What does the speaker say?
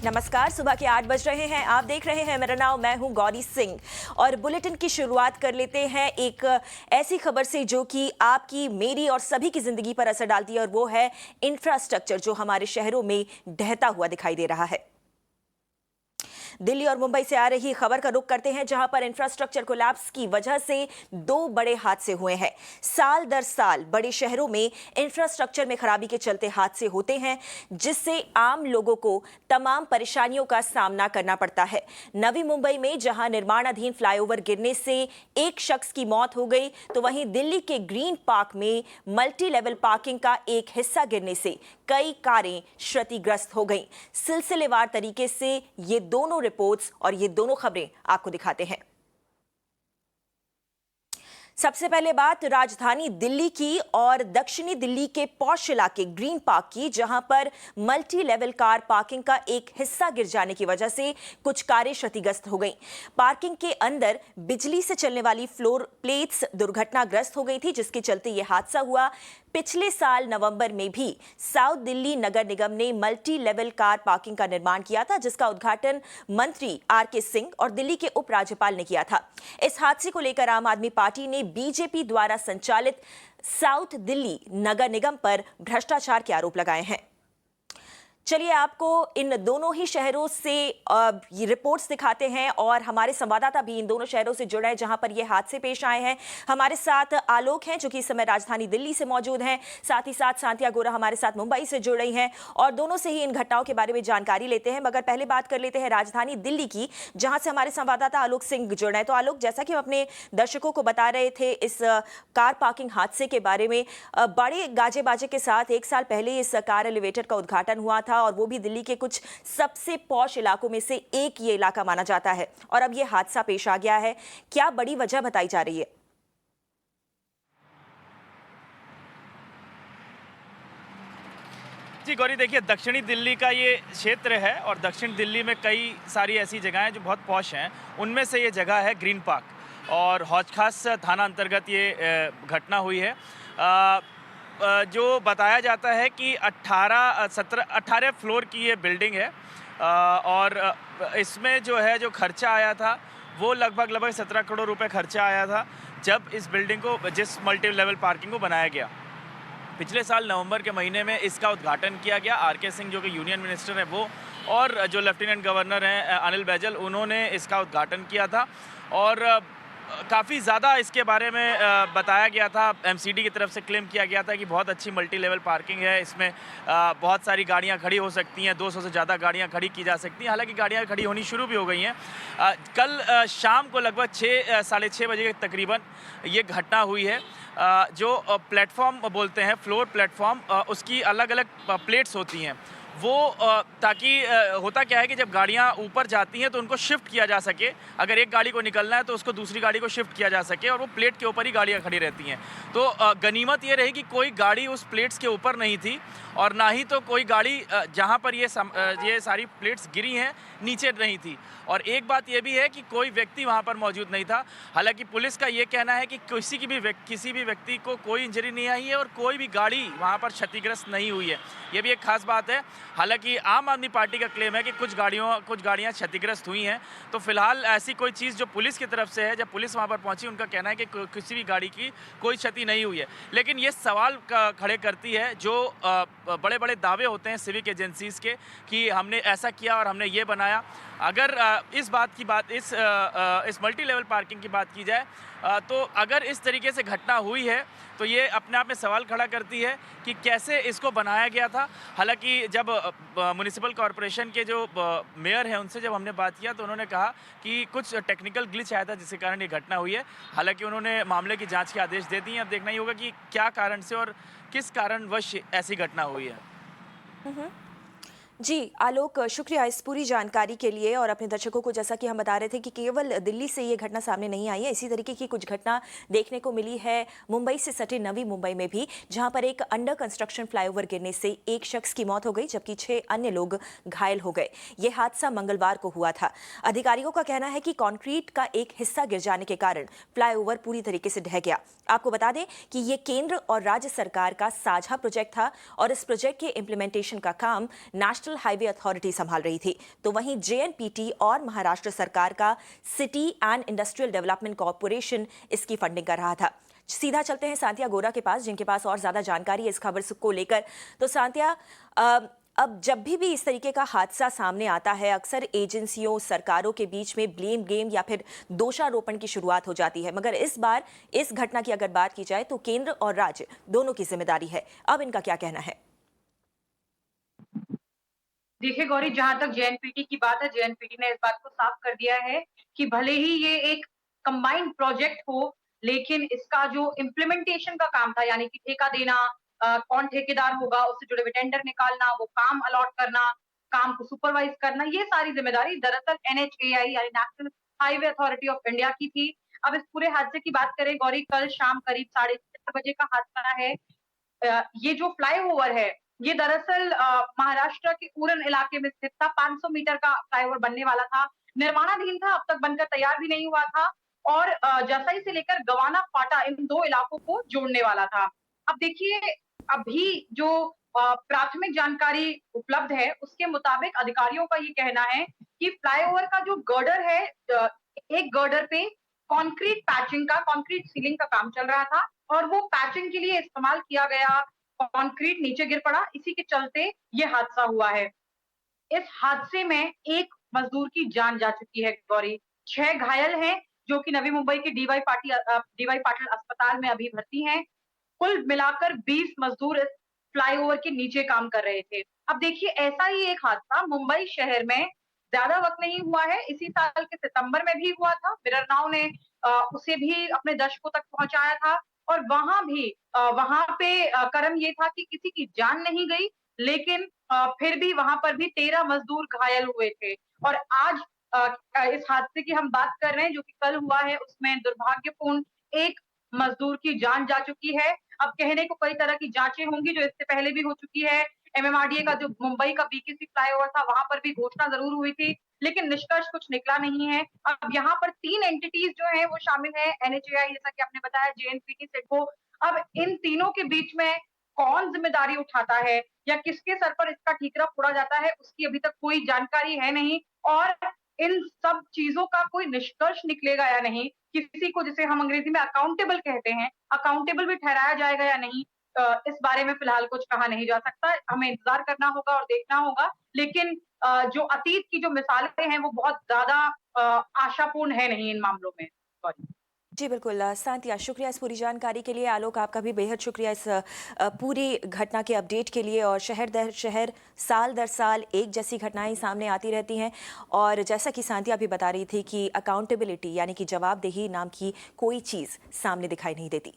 नमस्कार, सुबह के 8 बज रहे हैं। आप देख रहे हैं मेरा नाम, मैं हूं गौरी सिंह और बुलेटिन की शुरुआत कर लेते हैं एक ऐसी खबर से जो कि आपकी, मेरी और सभी की जिंदगी पर असर डालती है, और वो है इंफ्रास्ट्रक्चर जो हमारे शहरों में ढहता हुआ दिखाई दे रहा है। दिल्ली और मुंबई से आ रही खबर का रुख करते हैं, जहां पर इंफ्रास्ट्रक्चर कोलैप्स की वजह से दो बड़े हादसे हुए हैं। साल दर साल बड़े शहरों में इंफ्रास्ट्रक्चर में खराबी के चलते हादसे होते हैं, जिससे आम लोगों को तमाम परेशानियों का सामना करना पड़ता है। नवी मुंबई में जहां निर्माणाधीन फ्लाईओवर गिरने से एक शख्स की मौत हो गई, तो वहीं दिल्ली के ग्रीन पार्क में मल्टी लेवल पार्किंग का एक हिस्सा गिरने से कई कारें क्षतिग्रस्त हो गईं। सिलसिलेवार तरीके से ये दोनों रिपोर्ट्स और ये दोनों खबरें आपको दिखाते हैं। सबसे पहले बात राजधानी दिल्ली की और दक्षिणी दिल्ली के पॉश इलाके ग्रीन पार्क की, जहां पर मल्टी लेवल कार पार्किंग का एक हिस्सा गिर जाने की वजह से कुछ कारें क्षतिग्रस्त हो गईं। पार्किंग के अंदर बिजली से चलने वाली फ्लोर प्लेट्स दुर्घटनाग्रस्त हो गई थी, जिसके चलते यह हादसा हुआ। पिछले साल नवंबर में भी साउथ दिल्ली नगर निगम ने मल्टी लेवल कार पार्किंग का निर्माण किया था, जिसका उद्घाटन मंत्री आर.के. सिंह और दिल्ली के उपराज्यपाल ने किया था। इस हादसे को लेकर आम आदमी पार्टी ने बीजेपी द्वारा संचालित साउथ दिल्ली नगर निगम पर भ्रष्टाचार के आरोप लगाए हैं। चलिए आपको इन दोनों ही शहरों से ये रिपोर्ट्स दिखाते हैं, और हमारे संवाददाता भी इन दोनों शहरों से जुड़े हैं जहां पर ये हादसे पेश आए हैं। हमारे साथ आलोक हैं जो कि इस समय राजधानी दिल्ली से मौजूद हैं, साथ ही साथ सांतिया गोरा हमारे साथ मुंबई से जुड़ रही हैं, और दोनों से ही इन घटनाओं के बारे में जानकारी लेते हैं। मगर पहले बात कर लेते हैं राजधानी दिल्ली की, जहां से हमारे संवाददाता आलोक सिंह जुड़ रहे हैं। तो आलोक, जैसा कि हम अपने दर्शकों को बता रहे थे इस कार पार्किंग हादसे के बारे में, बड़े गाजे बाजे के साथ एक साल पहले इस कार एलिवेटर का उद्घाटन हुआ था, और वो भी दिल्ली के कुछ सबसे पॉश इलाकों में से एक ये इलाका माना जाता है, और अब ये हादसा पेश आ गया है। क्या बड़ी वजह बताई जा रही है? जी गौरी, देखिए दक्षिणी दिल्ली का ये क्षेत्र है, और दक्षिण दिल्ली में कई सारी ऐसी जगहें जो बहुत पॉश हैं। उनमें से ये जगह है ग्रीन पार्क, और हौज खास थाना अंतर्गत ये घटना हुई है। जो बताया जाता है कि 18 फ्लोर की ये बिल्डिंग है, और इसमें जो खर्चा आया था वो लगभग 17 करोड़ रुपए खर्चा आया था, जब इस बिल्डिंग को, जिस मल्टी लेवल पार्किंग को बनाया गया। पिछले साल नवंबर के महीने में इसका उद्घाटन किया गया। आर.के. सिंह जो कि यूनियन मिनिस्टर हैं वो, और जो लेफ्टिनेंट गवर्नर हैं अनिल बैजल, उन्होंने इसका उद्घाटन किया था। और काफ़ी ज़्यादा इसके बारे में बताया गया था। एमसीडी की तरफ से क्लेम किया गया था कि बहुत अच्छी मल्टी लेवल पार्किंग है, इसमें बहुत सारी गाड़ियां खड़ी हो सकती हैं, 200 से ज़्यादा गाड़ियां खड़ी की जा सकती हैं। हालांकि गाड़ियां खड़ी होनी शुरू भी हो गई हैं। कल शाम को लगभग 6 साढ़े 6 बजे के तकरीबन ये घटना हुई है। जो प्लेटफॉर्म बोलते हैं, फ्लोर प्लेटफॉर्म, उसकी अलग अलग प्लेट्स होती हैं वो, ताकि होता क्या है कि जब गाड़ियाँ ऊपर जाती हैं तो उनको शिफ्ट किया जा सके। अगर एक गाड़ी को निकलना है तो उसको दूसरी गाड़ी को शिफ्ट किया जा सके, और वो प्लेट के ऊपर ही गाड़ियाँ खड़ी रहती हैं। तो गनीमत ये रही कि कोई गाड़ी उस प्लेट्स के ऊपर नहीं थी, और ना ही तो कोई गाड़ी जहाँ पर ये सारी प्लेट्स गिरी हैं नीचे नहीं थी। और एक बात ये भी है कि कोई व्यक्ति वहाँ पर मौजूद नहीं था। हालांकि पुलिस का ये कहना है कि किसी भी व्यक्ति को कोई इंजरी नहीं आई है, और कोई भी गाड़ी वहाँ पर क्षतिग्रस्त नहीं हुई है। ये भी एक खास बात है। हालांकि आम आदमी पार्टी का क्लेम है कि कुछ गाड़ियाँ क्षतिग्रस्त हुई हैं। तो फिलहाल ऐसी कोई चीज़ जो पुलिस की तरफ से है, जब पुलिस वहाँ पर पहुँची, उनका कहना है कि किसी भी गाड़ी की कोई क्षति नहीं हुई है। लेकिन ये सवाल खड़े करती है जो बड़े बड़े दावे होते हैं सिविक एजेंसीज़ के कि हमने ऐसा किया और हमने ये बनाया। अगर इस मल्टी लेवल पार्किंग की बात की जाए, तो अगर इस तरीके से घटना हुई है तो ये अपने आप में सवाल खड़ा करती है कि कैसे इसको बनाया गया था। हालांकि जब म्युनिसिपल कॉरपोरेशन के जो मेयर हैं उनसे जब हमने बात किया तो उन्होंने कहा कि कुछ टेक्निकल ग्लिच आया था जिसके कारण ये घटना हुई है। हालांकि उन्होंने मामले की जांच के आदेश दे दिए हैं। अब देखना ही होगा कि क्या कारण से और किस कारणवश ऐसी घटना हुई है। जी आलोक, शुक्रिया इस पूरी जानकारी के लिए। और अपने दर्शकों को, जैसा कि हम बता रहे थे कि केवल दिल्ली से ये घटना सामने नहीं आई है, इसी तरीके की कुछ घटना देखने को मिली है मुंबई से सटे नवी मुंबई में भी, जहां पर एक अंडर कंस्ट्रक्शन फ्लाईओवर गिरने से एक शख्स की मौत हो गई, जबकि 6 अन्य लोग घायल हो गए। ये हादसा मंगलवार को हुआ था। अधिकारियों का कहना है कि कंक्रीट का एक हिस्सा गिर जाने के कारण फ्लाईओवर पूरी तरीके से ढह गया। आपको बता दें कि ये केंद्र और राज्य सरकार का साझा प्रोजेक्ट था, और इस प्रोजेक्ट के इम्प्लीमेंटेशन का काम नेशनल नेशनल हाईवे अथॉरिटी संभाल रही थी, तो वहीं जेएनपीटी और महाराष्ट्र सरकार का city and industrial development corporation इसकी फंडिंग कर रहा था। सीधा चलते हैं सांतिया गोरा के पास, जिनके पास और ज्यादा जानकारी है इस खबर को लेकर। तो सांतिया, अब जब भी इस तरीके का हादसा सामने आता है, अक्सर एजेंसियों, सरकारों के बीच में ब्लेम गेम या फिर दोषारोपण की शुरुआत हो जाती है, मगर इस बार इस घटना की अगर बात की जाए तो केंद्र और राज्य दोनों की जिम्मेदारी है। अब इनका क्या कहना है? देखिए गौरी, जहां तक जेएनपीटी की बात है, जेएनपीटी ने इस बात को साफ कर दिया है कि भले ही ये एक कंबाइंड प्रोजेक्ट हो, लेकिन इसका जो इम्प्लीमेंटेशन का काम था, यानी कि ठेका देना, कौन ठेकेदार होगा, उससे जुड़े हुए टेंडर निकालना, वो काम अलॉट करना, काम को सुपरवाइज करना, ये सारी जिम्मेदारी दरअसल एनएचएआई यानी national highway authority of India की थी। अब इस पूरे हादसे की बात करें गौरी, कल शाम करीब 4:30 बजे का हादसा है। ये जो फ्लाईओवर है, ये दरअसल महाराष्ट्र के उरण इलाके में स्थित था। 500 मीटर का फ्लाईओवर बनने वाला था, निर्माणाधीन था, अब तक बनकर तैयार भी नहीं हुआ था और जसई से लेकर गवाना फाटा इन 2 इलाकों को जोड़ने वाला था। अब देखिए, अभी जो प्राथमिक जानकारी उपलब्ध है, उसके मुताबिक अधिकारियों का ये कहना है कि फ्लाईओवर का जो गर्डर है, एक गर्डर पे कंक्रीट सीलिंग का काम चल रहा था और वो पैचिंग के लिए इस्तेमाल किया गया कंक्रीट नीचे गिर पड़ा, इसी के चलते ये हादसा हुआ है। इस हादसे में 1 मजदूर की जान जा चुकी है गौरी, 6 घायल हैं जो कि नवी मुंबई के डीवाई पाटिल अस्पताल में अभी भर्ती हैं। कुल मिलाकर 20 मजदूर इस फ्लाईओवर के नीचे काम कर रहे थे। अब देखिए, ऐसा ही एक हादसा मुंबई शहर में ज्यादा वक्त नहीं हुआ है, इसी साल के सितंबर में भी हुआ था। मिरर नाउ ने उसे भी अपने दर्शकों तक पहुंचाया था और वहां पे कर्म ये था कि किसी की जान नहीं गई, लेकिन फिर भी वहां पर भी 13 मजदूर घायल हुए थे। और आज इस हादसे की हम बात कर रहे हैं जो कि कल हुआ है, उसमें दुर्भाग्यपूर्ण 1 मजदूर की जान जा चुकी है। अब कहने को कई तरह की जांचें होंगी, जो इससे पहले भी हो चुकी है। एमएमआरडीए का जो मुंबई का बीकेसी फ्लाईओवर था, वहां पर भी घोषणा जरूर हुई थी, लेकिन निष्कर्ष कुछ निकला नहीं है। अब यहाँ पर 3 एंटिटीज जो है वो शामिल है, एनएचएआई जैसा कि आपने बताया, जेएनपीटी, सिडको। अब इन तीनों के बीच में कौन जिम्मेदारी उठाता है या किसके सर पर इसका ठीकरा फोड़ा जाता है, उसकी अभी तक कोई जानकारी है नहीं। और इन सब चीजों का कोई निष्कर्ष निकलेगा या नहीं, किसी को, जिसे हम अंग्रेजी में अकाउंटेबल कहते हैं, अकाउंटेबल भी ठहराया जाएगा या नहीं, इस बारे में फिलहाल कुछ कहा नहीं जा सकता। हमें इंतजार करना होगा और देखना होगा। लेकिन जो अतीत की जो मिसालें हैं वो बहुत ज्यादा आशापूर्ण है नहीं इन मामलों में। सॉरी। जी बिल्कुल सांतिया, शुक्रिया इस पूरी जानकारी के लिए। आलोक, आपका भी बेहद शुक्रिया इस पूरी घटना के अपडेट के लिए। और शहर दर शहर, साल दर साल एक जैसी घटनाएं सामने आती रहती हैं और जैसा कि सांतिया भी बता रही थी कि अकाउंटेबिलिटी यानी कि जवाबदेही नाम की कोई चीज़ सामने दिखाई नहीं देती।